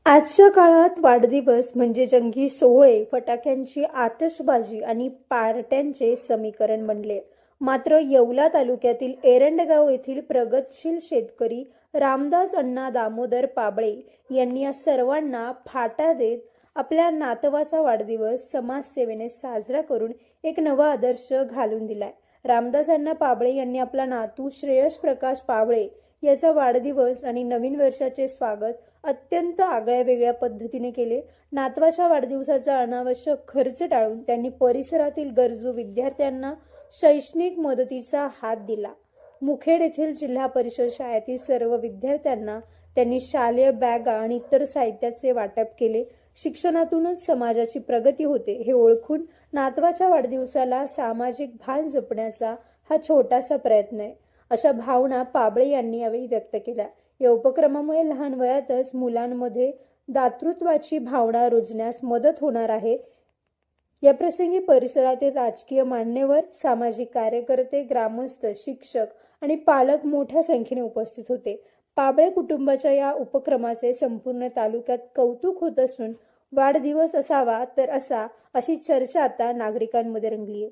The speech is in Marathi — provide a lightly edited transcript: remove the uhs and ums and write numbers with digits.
आजच्या काळात वाढदिवस म्हणजे जंगी सोहळे, फटाक्यांची आतषबाजी आणि पार्ट्यांचे समीकरण बनले. मात्र येवला तालुक्यातील एरंडगाव येथील प्रगतशील शेतकरी रामदास अण्णा दामोदर पाबळे यांनी या सर्वांना फाटा देत आपल्या नातवाचा वाढदिवस समाजसेवेने साजरा करून एक नवा आदर्श घालून दिलाय. रामदास अण्णा पाबळे यांनी आपला नातू श्रेयस प्रकाश पाबळे याचा वाढदिवस आणि नवीन वर्षाचे स्वागत अत्यंत आगळ्या वेगळ्या पद्धतीने केले. नातवाच्या वाढदिवसाचा अनावश्यक खर्च टाळून त्यांनी परिसरातील गरजू विद्यार्थ्यांना शैक्षणिक मदतीचा हात दिला. मुखेड येथील जिल्हा परिषद शाळेतील सर्व विद्यार्थ्यांना त्यांनी शालेय बॅगा आणि इतर साहित्याचे वाटप केले. शिक्षणातूनच समाजाची प्रगती होते हे ओळखून नातवाच्या वाढदिवसाला सामाजिक भान जपण्याचा हा छोटासा प्रयत्न आहे, अशा भावना पाबळे यांनी यावेळी व्यक्त केल्या. या उपक्रमामुळे लहान वयातच मुलांमध्ये दातृत्वाची भावना रुजण्यास मदत होणार आहे. या प्रसंगी परिसरातील राजकीय मान्यवर, सामाजिक कार्यकर्ते, ग्रामस्थ, शिक्षक आणि पालक मोठ्या संख्येने उपस्थित होते. पाबळे कुटुंबाच्या या उपक्रमाचे संपूर्ण तालुक्यात कौतुक होत असून वाढदिवस असावा तर असा अशी चर्चा आता नागरिकांमध्ये रंगली आहे.